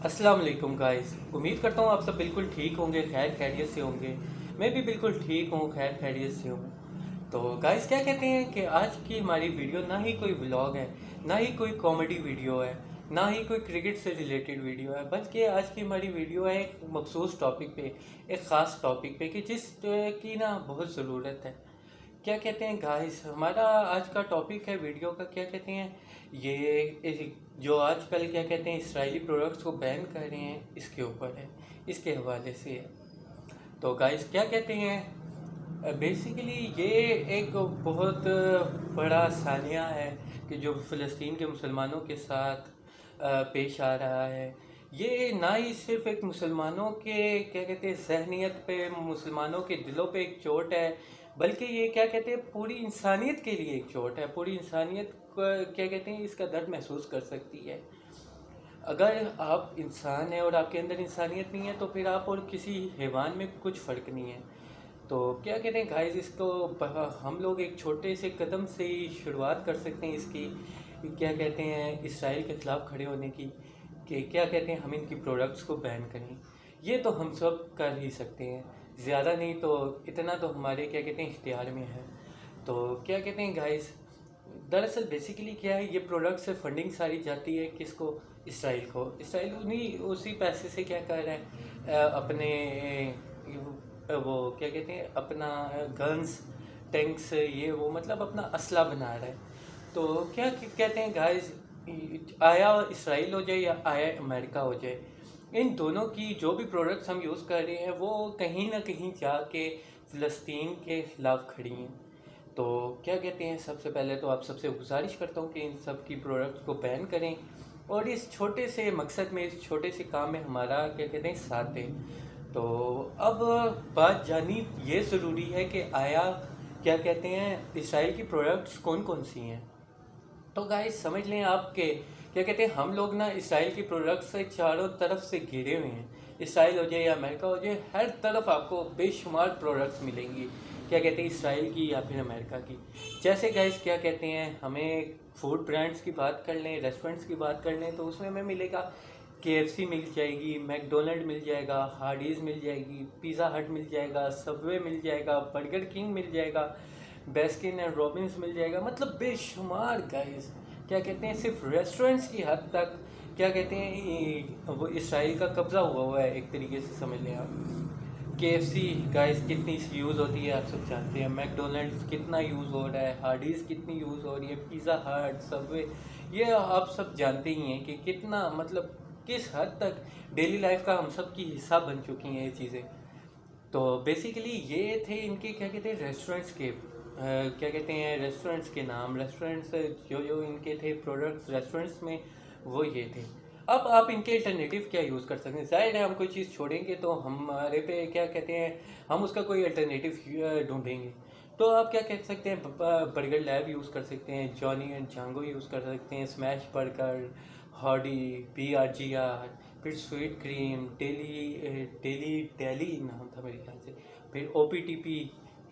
अस्सलाम वालेकुम गाइस। उम्मीद करता हूँ आप सब बिल्कुल ठीक होंगे, खैर खैरियत से होंगे। मैं भी बिल्कुल ठीक हूँ, खैर खैरियत से हूँ। तो गाइस क्या कहते हैं कि आज की हमारी वीडियो ना ही कोई व्लॉग है, ना ही कोई कॉमेडी वीडियो है, ना ही कोई क्रिकेट से रिलेटेड वीडियो है, बल्कि आज की हमारी वीडियो है एक मखसूस टॉपिक पे, एक ख़ास टॉपिक पे कि जिस की ना बहुत ज़रूरत है। क्या कहते हैं गाइस, हमारा आज का टॉपिक है वीडियो का, क्या कहते हैं जो आजकल क्या कहते हैं इसराइली प्रोडक्ट्स को बैन कर रहे हैं, इसके ऊपर है, इसके हवाले से है। तो गाइस क्या कहते हैं, बेसिकली ये एक बहुत बड़ा सानिया है कि जो फ़लस्तीन के मुसलमानों के साथ पेश आ रहा है। ये ना ही सिर्फ एक मुसलमानों के क्या कहते हैं जहनीत पे, मुसलमानों के दिलों पे एक चोट है, बल्कि ये क्या कहते हैं पूरी इंसानियत के लिए एक चोट है। पूरी इंसानियत को क्या कहते हैं इसका दर्द महसूस कर सकती है। अगर आप इंसान हैं और आपके अंदर इंसानियत नहीं है तो फिर आप और किसी हैवान में कुछ फ़र्क नहीं है। तो क्या कहते हैं गाइस, इसको हम लोग एक छोटे से कदम से ही शुरुआत कर सकते हैं इसकी, क्या कहते हैं इसराइल के ख़िलाफ़ खड़े होने की, कि क्या कहते हैं हम इनकी प्रोडक्ट्स को बैन करें। ये तो हम सब कर ही सकते हैं, ज़्यादा नहीं तो इतना तो हमारे क्या कहते हैं इख्तियार में है। तो क्या कहते हैं गाइस, दरअसल बेसिकली क्या है, ये प्रोडक्ट से फंडिंग सारी जाती है किसको, इसराइल को। इसराइल उन्हीं उसी पैसे से क्या कर रहा है, अपने वो क्या कहते हैं अपना गन्स, टैंक्स, ये वो मतलब अपना असला बना रहा है। तो क्या कहते हैं गाइस, आया इसराइल हो जाए या आया अमेरिका हो जाए, इन दोनों की जो भी प्रोडक्ट्स हम यूज़ कर रहे हैं वो कहीं ना कहीं जाके फ़लस्तीन के ख़िलाफ़ खड़ी हैं। तो क्या कहते हैं, सबसे पहले तो आप सबसे गुजारिश करता हूँ कि इन सब की प्रोडक्ट्स को बैन करें और इस छोटे से मकसद में, इस छोटे से काम में हमारा क्या कहते हैं साथ दें। तो अब बात जानी ये ज़रूरी है कि आया क्या कहते हैं इसराइल की प्रोडक्ट्स कौन कौन सी हैं। तो गाइस समझ लें आप के क्या कहते हैं हम लोग ना इसराइल की प्रोडक्ट्स से चारों तरफ से घिरे हुए हैं। इसराइल हो जाए या अमेरिका हो जाए, हर तरफ आपको बेशुमार प्रोडक्ट्स मिलेंगी, क्या कहते हैं इसराइल की या फिर अमेरिका की। जैसे गाइस क्या कहते हैं, हमें फूड ब्रांड्स की बात कर लें, रेस्टोरेंट्स की बात कर लें, तो उसमें हमें मिलेगा KFC मिल जाएगी, मैकडोनल्ड मिल जाएगा, हार्डीज़ मिल जाएगी, पिज़्ज़ा हट मिल जाएगा, सबवे मिल जाएगा, बर्गर किंग मिल जाएगा, बेस्किन एंड रॉबिन्स मिल जाएगा। मतलब बेशुमार गाइस, क्या कहते हैं सिर्फ रेस्टोरेंट्स की हद तक क्या कहते हैं वो इसराइल का कब्ज़ा हुआ हुआ है, एक तरीके से समझ लें आप। KFC गाइस कितनी यूज़ होती है आप सब जानते हैं, मैकडोनल्ड्स कितना यूज़ हो रहा है, हार्डीज़ कितनी यूज़ हो रही है, पिज़्ज़ा हट, सबवे, ये आप सब जानते ही हैं कि कितना मतलब किस हद तक डेली लाइफ का हम सब की हिस्सा बन चुकी हैं ये चीज़ें। तो बेसिकली ये थे इनके क्या कहते हैं रेस्टोरेंट्स के क्या कहते हैं रेस्टोरेंट्स के नाम, रेस्टोरेंट्स जो जो इनके थे प्रोडक्ट्स रेस्टोरेंट्स में, वो ये थे। अब आप इनके अल्टरनेटिव क्या यूज़ कर सकते हैं, ज़ाहिर है हम कोई चीज़ छोड़ेंगे तो हमारे पे क्या कहते हैं हम उसका कोई अल्टरनेटिव ढूंढेंगे। तो आप क्या कह सकते हैं, बर्गर लैब यूज़ कर सकते हैं, जॉनी एंड जांगो यूज़ कर सकते हैं, स्मैश बर्गर, हॉडी, BRGR, फिर स्वीट क्रीम, डेली नाम था मेरे ख्याल से, फिर OPTP।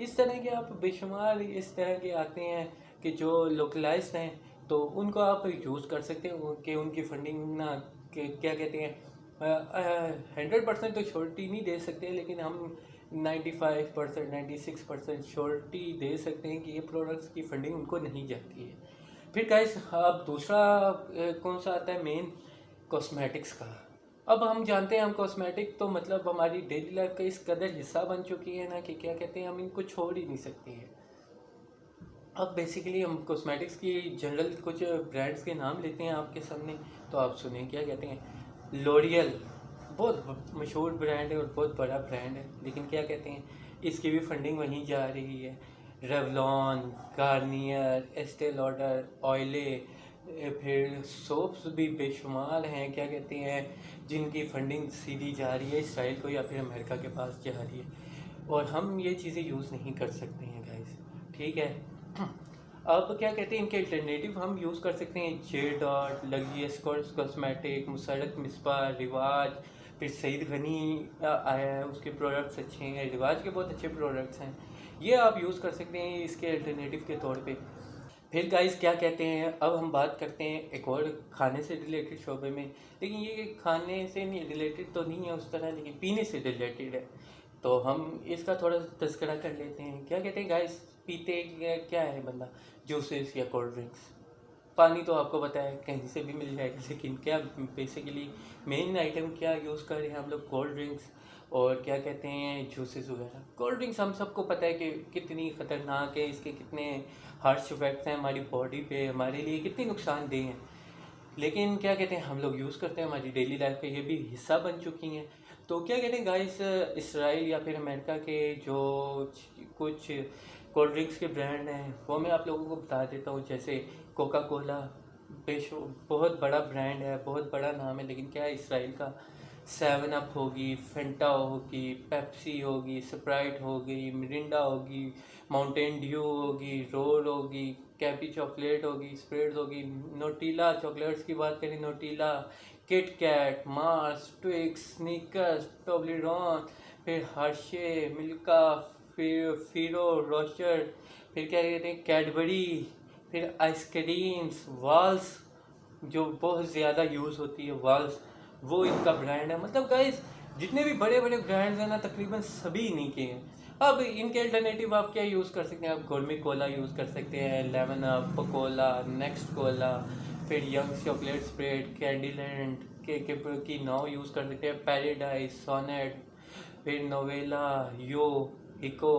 इस तरह के आप बेशुमार इस तरह के आते हैं कि जो लोकलाइज्ड हैं, तो उनको आप यूज़ कर सकते हैं कि उनकी फंडिंग ना क्या कहते हैं 100% तो श्योरिटी नहीं दे सकते, लेकिन हम 95% 96% श्योरिटी दे सकते हैं कि ये प्रोडक्ट्स की फंडिंग उनको नहीं जाती है। फिर गाइस अब दूसरा कौन सा आता है मेन, कॉस्मेटिक्स का। अब हम जानते हैं हम कॉस्मेटिक तो मतलब हमारी डेली लाइफ का इस कदर हिस्सा बन चुकी है ना कि क्या कहते हैं हम इनको छोड़ ही नहीं सकते हैं। अब बेसिकली हम कॉस्मेटिक्स की जनरल कुछ ब्रांड्स के नाम लेते हैं आपके सामने, तो आप सुनिए क्या कहते हैं। लोरियल बहुत मशहूर ब्रांड है और बहुत बड़ा ब्रांड है, लेकिन क्या कहते हैं इसकी भी फंडिंग वहीं जा रही है। रेवलॉन, गार्नियर, एस्टे लॉडर, ऑयले, फिर सोप्स भी बेशुमार हैं, क्या कहते हैं जिनकी फंडिंग सीधी जा रही है इसराइल को या फिर अमेरिका के पास जा रही है, और हम ये चीज़ें यूज़ नहीं कर सकते हैं गाइस, ठीक है। अब क्या कहते हैं इनके अल्टरनेटिव हम यूज़ कर सकते हैं, J dot, लग्जियस cosmetic, Musarrat Misbah, रिवाज, फिर सईद गनी आया है, उसके प्रोडक्ट्स अच्छे हैं, रिवाज के बहुत अच्छे प्रोडक्ट्स हैं, ये आप यूज़ कर सकते हैं इसके अल्टरनेटिव के तौर पे। फिर गाइस क्या कहते हैं, अब हम बात करते हैं एक और खाने से रिलेटेड शोबे में। लेकिन ये खाने से नहीं रिलेटेड तो नहीं है उस तरह, लेकिन पीने से रिलेटेड है। तो हम इसका थोड़ा सा तस्करा कर लेते हैं। क्या कहते हैं गाइस, पीते क्या है बंदा, जूसेस या कोल्ड ड्रिंक्स। पानी तो आपको पता है कहीं से भी मिल जाएगा, लेकिन क्या बेसिकली मेन आइटम क्या यूज़ कर रहे हैं हम लोग, कोल्ड ड्रिंक्स और क्या कहते हैं जूसेस वगैरह। कोल्ड ड्रिंक्स हम सबको पता है कि कितनी ख़तरनाक है, इसके कितने हार्श इफेक्ट्स हैं हमारी बॉडी पे, हमारे लिए कितनी नुकसानदेह हैं। लेकिन क्या कहते हैं हम लोग यूज़ करते हैं, हमारी डेली लाइफ का ये भी हिस्सा बन चुकी हैं। तो क्या कहते हैं गाइस, इसराइल या फिर अमेरिका के जो कुछ कोल्ड ड्रिंक्स के ब्रांड हैं वो मैं आप लोगों को बता देता हूँ। जैसे कोका कोला, बेशो बहुत बड़ा ब्रांड है, बहुत बड़ा नाम है, लेकिन क्या है इसराइल का। सेवन अप होगी, फेंटा होगी, पेप्सी होगी, स्प्राइट होगी, मिरिंडा होगी, माउंटेन ड्यू होगी, रोल होगी, कैपी चॉकलेट होगी, स्प्रेड्स होगी, नोटीला चॉकलेट्स की बात करें, Nutella, Kit Kat, Mars, Twix, Snickers, Toblerone, फिर हर्शे, मिल्का, फिर फीरो रोस्टर, फिर क्या कहते हैं कैडबरी, फिर आइसक्रीम्स, वाल्स जो बहुत ज़्यादा यूज़ होती है, वाल्स वो इनका ब्रांड है। मतलब गाइस जितने भी बड़े बड़े ब्रांड्स हैं ना तकरीबन सभी इन्हीं के हैं। अब इनके अल्टरनेटिव आप क्या यूज़ कर सकते हैं, आप गोरमी कोला यूज़ कर सकते हैं, lemon up Cola, next Cola, फिर यंग चॉकलेट स्प्रेड, कैंडीलैंड के की नाव यूज़ कर सकते हैं, पैराडाइज, सोनेट, फिर नोवेला, यो, हिको,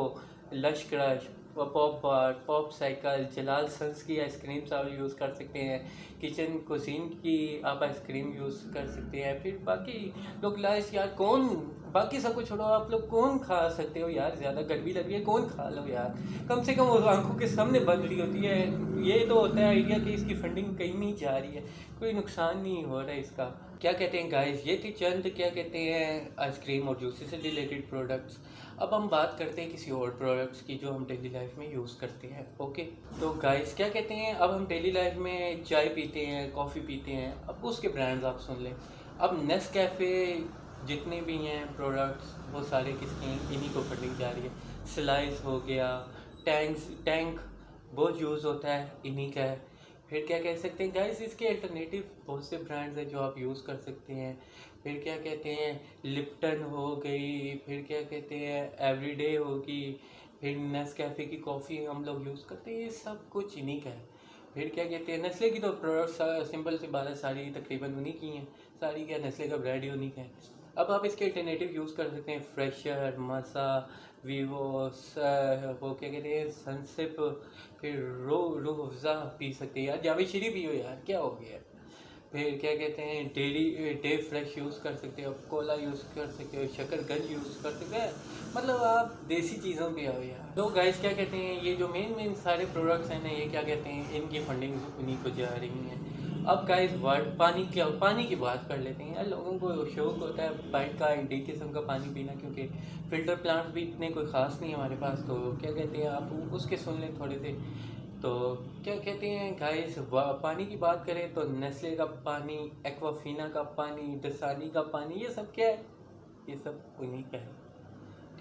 लश क्रश, पॉप बार, पॉप साइकिल, जलाल सन्स की आइसक्रीम्स आप यूज़ कर सकते हैं, किचन कुजीन की आप आइसक्रीम यूज़ कर सकते हैं। फिर बाकी लोग लाइस यार कौन, बाकी सब कुछ छोड़ो, आप लोग कौन खा सकते हो यार, ज़्यादा गर्मी लग रही है कौन खा लो यार, कम से कम वो आंखों के सामने बन रही होती है। ये तो होता है आइडिया कि इसकी फंडिंग कहीं नहीं जा रही है, कोई नुकसान नहीं हो रहा है इसका। क्या कहते हैं गाइस, ये थी चंद क्या कहते हैं आइसक्रीम और जूसेस से रिलेटेड प्रोडक्ट्स। अब हम बात करते हैं किसी और प्रोडक्ट्स की जो हम डेली लाइफ में यूज़ करते हैं। ओके, तो गाइस क्या कहते हैं, अब हम डेली लाइफ में चाय पीते हैं, कॉफ़ी पीते हैं, अब उसके ब्रांड्स आप सुन लें। अब नेस्कैफ़े जितने भी हैं प्रोडक्ट्स वो सारे किसके हैं, इन्हीं को फंडिंग जा रही है। स्लाइस हो गया, टैंक बहुत यूज़ होता है, इन्हीं का है। फिर क्या कह सकते हैं गाइस, इसके अल्टरनेटिव बहुत से ब्रांड्स हैं जो आप यूज़ कर सकते हैं। फिर क्या कहते हैं, लिप्टन हो गई, फिर क्या कहते हैं एवरीडे होगी, फिर नेस्कैफ़े की कॉफ़ी हम लोग यूज़ करते हैं, ये सब कुछ इन्हीं का है। फिर क्या कहते हैं, नेस्ले की तो प्रोडक्ट्स सिंपल सी बात है सारी तकरीबन उन्हीं की हैं, सारी क्या नेस्ले का ब्रांड ही उन्हीं का है। अब आप इसके अल्टरनेटिव यूज़ कर सकते हैं, फ्रेशर, मसा, वीवो, वो क्या कहते हैं सनसिप, फिर रूह अफ़ज़ा पी सकते हैं यार, जावेद शीरी पियो यार क्या हो गया। फिर क्या कहते हैं डे फ्रेश यूज़ कर सकते हो, कोला यूज़ कर सकते हो, शकरगंज यूज़ कर सकते हैं, मतलब आप देसी चीज़ों पे आओ यार। तो गाइस क्या कहते हैं, ये जो मेन सारे प्रोडक्ट्स हैं ना, ये क्या कहते हैं इनकी फंडिंग उन्हीं को जा रही हैं। अब गाइस वर्ड पानी की बात कर लेते हैं यार। लोगों को शौक होता है बाइक का डी किस्म का पानी पीना, क्योंकि फ़िल्टर प्लांट्स भी इतने कोई ख़ास नहीं है हमारे पास। तो क्या कहते हैं आप उसके सुन लें थोड़े से। तो क्या कहते हैं गाइस, पानी की बात करें तो नेस्ले का पानी, एक्वाफीना का पानी, दसानी का पानी, ये सब क्या है, ये सब उन्हीं का है।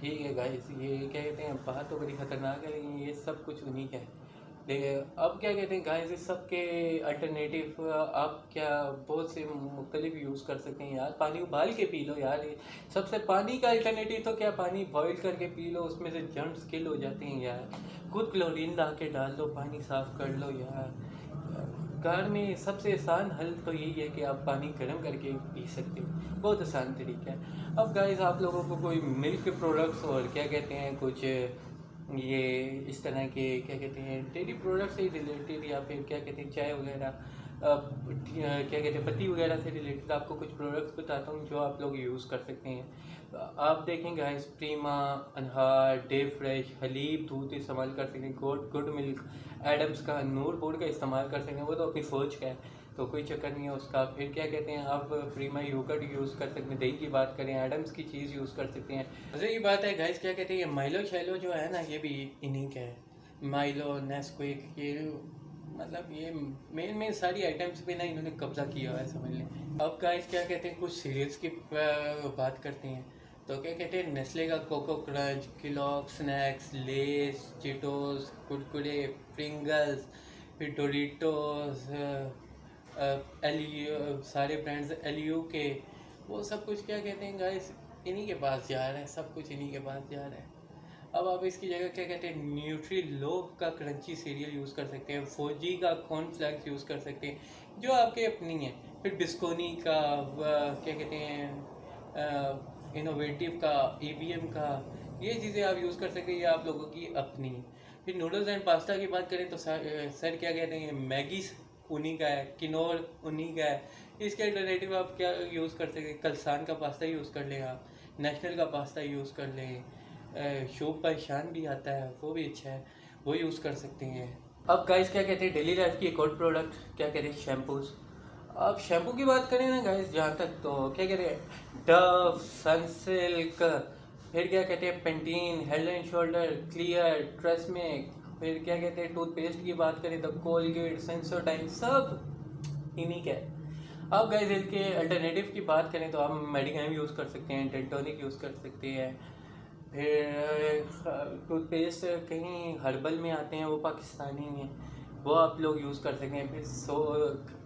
ठीक है गाइस, ये क्या कहते हैं बात तो बड़ी ख़तरनाक है, लेकिन ये सब कुछ उन्हीं का है। लेकिन अब क्या कहते हैं गाइस, इस सब के अल्टरनेटिव आप क्या बहुत से मुख्तलिफ यूज़ कर सकते हैं यार। पानी उबाल के पी लो यार, ये सबसे पानी का अल्टरनेटिव तो क्या, पानी बॉईल करके पी लो, उसमें से जर्म्स किल हो जाते हैं यार। खुद क्लोरीन ला के डाल दो, पानी साफ़ कर लो यार। घर में सबसे आसान हल तो यही है कि आप पानी गर्म करके पी सकते हो, बहुत आसान तरीका है। अब गाइस आप लोगों को कोई मिल्क प्रोडक्ट्स और क्या कहते हैं कुछ ये इस तरह के क्या कहते हैं डेयरी प्रोडक्ट से रिलेटेड, या फिर क्या कहते हैं चाय वगैरह, क्या कहते हैं पत्ती वगैरह से रिलेटेड आपको कुछ प्रोडक्ट्स बताता हूँ जो आप लोग यूज़ कर सकते हैं। आप देखेंगे गाइस, प्रीमा, अनहार, डे फ्रेश, हलीब दूध इस्तेमाल कर सकते हैं, गुड मिल्क, एडम्स का, नूर बोर्ड का इस्तेमाल कर सकते हैं, वो तो अपनी फौज का है तो कोई चक्कर नहीं है उसका। फिर क्या कहते हैं आप प्रीमा योगर्ट यूज़ कर सकते हैं, दही की बात करें एडम्स की चीज़ यूज़ कर सकते हैं। मज़े की बात है गाइस, क्या कहते हैं ये माइलो शैलो जो है ना, ये भी इन्हीं का है। माइलो, नेस्क्विक, ये मतलब ये मेन सारी आइटम्स पे ना इन्होंने कब्जा किया हुआ है समझ लें। अब गाइस क्या कहते हैं कुछ सीरियल्स की बात करते हैं। तो क्या कहते हैं नेस्ले का Cocoa Crunch, Kellogg snacks, Lay's, Cheetos, Kurkure, Pringles, फिर डोरिटोस, एलियो, सारे ब्रांड्स एलियो के, वो सब कुछ क्या कहते हैं गाइस, इन्हीं के पास जा रहा है, सब कुछ इन्हीं के पास जा रहा है। अब आप इसकी जगह क्या कहते हैं, न्यूट्री लोग का क्रंची सीरियल यूज़ कर सकते हैं, फौजी का कॉर्नफ्लेक्स यूज़ कर सकते हैं जो आपके अपनी है। फिर बिस्कोनी का क्या कहते हैं, इनोवेटिव का, EBM का, ये चीज़ें आप यूज़ कर सकते हैं, ये आप लोगों की अपनी है। फिर नूडल्स एंड पास्ता की बात करें तो सर क्या कहते हैं, मैगी उन्हीं का है, किनोर उन्हीं का है। इसके अल्टरनेटिव आप क्या यूज़ कर सकते हैं, कलसान का पास्ता यूज़ कर लें, आप नेशनल का पास्ता यूज़ कर लें, शोप परेशान भी आता है, वो भी अच्छा है, वो यूज़ कर सकते हैं। अब गाइस क्या कहते हैं, डेली लाइफ की एक और प्रोडक्ट क्या कहते हैं, शैम्पूज़। अब शैम्पू की बात करें ना गाइस, जहाँ तक तो क्या कहते हैं, डव, सनसिल्क, फिर क्या कहते हैं, Pantene, Head and Shoulders, Clear, TRESemme, फिर क्या कहते हैं, टूथपेस्ट की बात करें तो कोलगेट, सेंसोडाइन, सब इन्हीं का है। अब गाइस इनके अल्टरनेटिव की बात करें तो आप मेडिकाम यूज़ कर सकते हैं, डेंटोनिक यूज़ कर सकते हैं। फिर टूथपेस्ट कहीं हर्बल में आते हैं, वो पाकिस्तानी हैं, वो आप लोग यूज़ कर सकते हैं। फिर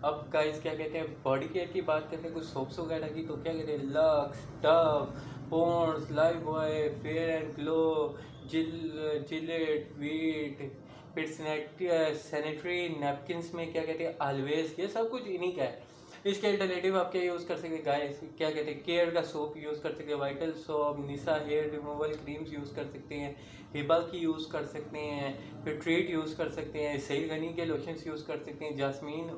अब गाइस क्या कहते हैं, बॉडी केयर की बात करते हैं कुछ सोप्स वगैरह की, तो क्या कहते हैं, Lux, Dove, Pond's, Lifebuoy, Fair and Glow, Gillette, Veet. फिर सैनिटरी नैपकिन्स में क्या कहते हैं, ऑलवेज, ये सब कुछ इन्हीं का है। इसके अल्टरनेटिव आप क्या यूज़ कर सकते हैं गाइस, क्या कहते हैं, केयर का सोप यूज़ कर सकते हैं, वाइटल सोप, निशा हेयर रिमूवल क्रीम्स यूज़ कर सकते हैं, हिबा की यूज़ कर सकते हैं, फिर ट्रीट यूज़ कर सकते हैं, सही गनी के लोशंस यूज़ कर सकते हैं, जास्मीन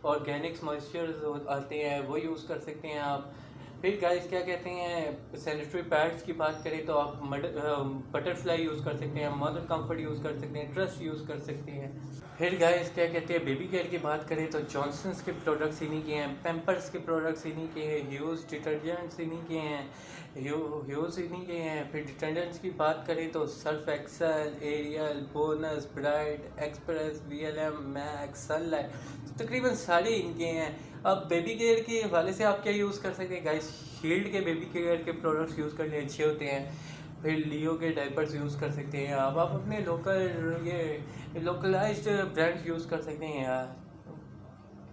ऑर्गेनिक्स मॉइस्चर्स आते हैं, वो यूज़ कर सकते हैं आप। फिर गाइस क्या कहते हैं, सैनिटरी पैड्स की बात करें तो आप बटरफ्लाई यूज़ कर सकते हैं, मदर कंफर्ट यूज़ कर सकते हैं, ट्रस्ट यूज़ कर सकते हैं। फिर गाइस क्या कहते हैं, बेबी केयर की बात करें तो जॉनसन्स के प्रोडक्ट्स इन्हीं के हैं, पैम्पर्स के प्रोडक्ट्स इन्हीं के हैं, ह्यूज डिटर्जेंट्स इन्हीं के हैं, ह्यूज इन्हीं के हैं। फिर डिटर्जेंट्स की बात करें तो Surf Excel, Ariel, bonus, bright, express, VLM, max, Sunlight, तकरीबन सारे इनके हैं। अब बेबी केयर के हवाले से आप क्या यूज़ कर सकते हैं गाइस, शील्ड के बेबी केयर के प्रोडक्ट्स यूज़ करने अच्छे होते हैं। फिर लियो के डायपर्स यूज़ कर सकते हैं आप अपने लोकलाइज्ड ब्रांड्स यूज़ कर सकते हैं यार।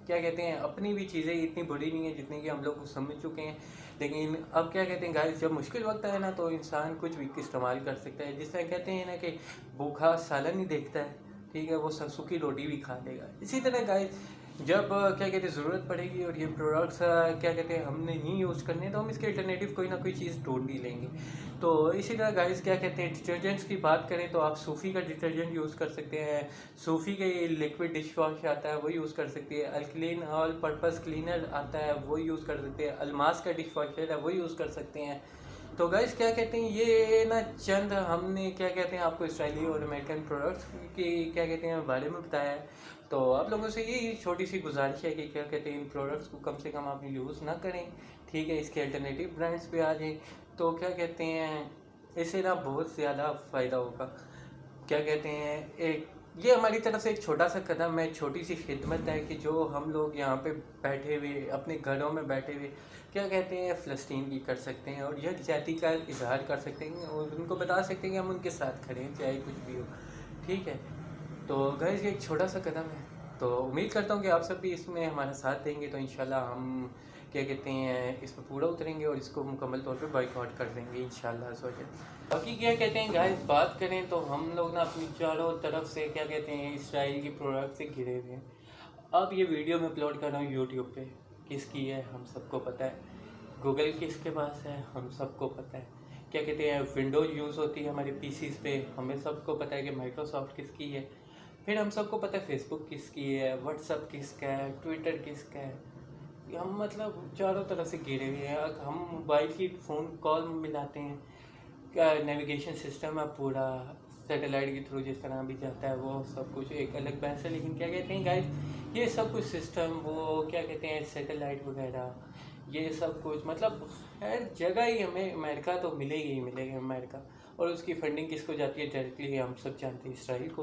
क्या कहते हैं, अपनी भी चीज़ें इतनी बुरी नहीं है जितनी कि हम लोग समझ चुके हैं। लेकिन अब क्या कहते हैं गाइस, जब मुश्किल वक्त आए ना तो इंसान कुछ भी इस्तेमाल कर सकता है। जिस तरह कहते हैं ना कि भूखा सालन ही देखता है, ठीक है, वो सूखी रोटी भी खा लेगा। इसी तरह गाइस जब क्या कहते हैं ज़रूरत पड़ेगी और ये प्रोडक्ट्स क्या कहते हैं हमने नहीं यूज़ करने, तो हम इसके अल्टरनेटिव कोई ना कोई चीज़ ढूंढ ही लेंगे। तो इसी तरह गाइस क्या कहते हैं, डिटर्जेंट्स की बात करें तो आप सूफ़ी का डिटर्जेंट यूज़ कर सकते हैं, सूफ़ी का ये लिक्विड डिश वॉश आता है वो यूज़ कर सकते हैं, अल्कलीन ऑल पर्पस क्लीनर आता है वो यूज़ कर सकते हैं, अलमास का डिश वॉशर है वो यूज़ कर सकते हैं। तो गाइस क्या कहते हैं, ये ना चंद हमने क्या कहते हैं आपको इसराइली और अमेरिकन प्रोडक्ट्स की क्या कहते हैं बारे में बताया है। तो आप लोगों से यही छोटी सी गुजारिश है कि क्या कहते हैं इन प्रोडक्ट्स को कम से कम आप यूज़ ना करें, ठीक है, इसके अल्टरनेटिव ब्रांड्स पे आ जाए तो क्या कहते हैं इससे ना बहुत ज़्यादा फ़ायदा होगा। क्या कहते हैं, एक ये हमारी तरफ से एक छोटा सा कदम है, छोटी सी खिदमत है कि जो हम लोग यहाँ पे बैठे हुए अपने घरों में बैठे हुए क्या कहते हैं फ़लस्तीन की कर सकते हैं और यकजहती का इजहार कर सकते हैं और उनको बता सकते हैं कि हम उनके साथ खड़े हैं चाहे कुछ भी हो, ठीक है। तो गाइस ये एक छोटा सा कदम है, तो उम्मीद करता हूँ कि आप सब भी इसमें हमारा साथ देंगे, तो इंशाल्लाह हम क्या कहते हैं इस पर पूरा उतरेंगे और इसको मुकम्मल तौर पे बॉयकॉट कर देंगे इंशाल्लाह सोचे। बाकी क्या कहते हैं गाइस बात करें तो हम लोग ना अपनी चारों तरफ से क्या कहते हैं इसराइल की प्रोडक्ट से घिरे हुए हैं। अब ये वीडियो मैं अपलोड कर रहा हूँ यूट्यूब पे, किसकी है हम सबको पता है, गूगल किसके पास है हम सबको पता है, क्या कहते हैं विंडोज़ यूज़ होती है हमारे पीसीज पे, हमें सबको पता है कि माइक्रोसॉफ्ट किसकी है, फिर हम सबको पता है फेसबुक किसकी है, व्हाट्सअप किसका है, ट्विटर किसका है। हम मतलब चारों तरफ से घिरे हुए हैं। हम मोबाइल की फ़ोन कॉल मिलाते हैं, क्या नेविगेशन सिस्टम है पूरा सैटेलाइट के थ्रू जिस तरह भी जाता है, वो सब कुछ एक अलग बहस है। लेकिन क्या कहते हैं गाइस ये सब कुछ सिस्टम वो क्या कहते हैं सैटेलाइट वगैरह ये सब कुछ मतलब हर जगह ही हमें अमेरिका तो मिलेगी ही मिलेगी अमेरिका, और उसकी फंडिंग किसको जाती है डायरेक्टली हम सब जानते हैं इसराइल को।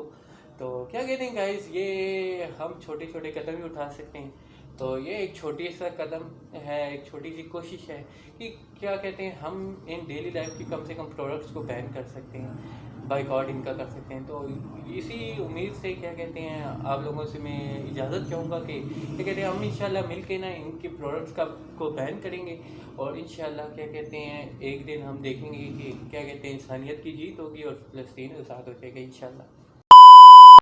तो क्या कहते हैं गाइस ये हम छोटे छोटे कदम ही उठा सकते हैं। तो ये एक छोटी सा कदम है, एक छोटी सी कोशिश है कि क्या कहते हैं, हम इन डेली लाइफ की कम से कम प्रोडक्ट्स को बैन कर सकते हैं, बाइकआउट इनका कर सकते हैं। तो इसी उम्मीद से क्या कहते हैं, आप लोगों से मैं इजाज़त चाहूँगा कि क्या कहते हैं, हम इंशाल्लाह मिल के ना इनके प्रोडक्ट्स को बैन करेंगे, और इंशाल्लाह क्या कहते हैं एक दिन हम देखेंगे कि क्या कहते हैं इंसानियत की जीत होगी और फ़लस्तीन आज़ाद हो जाएगा इंशाल्लाह।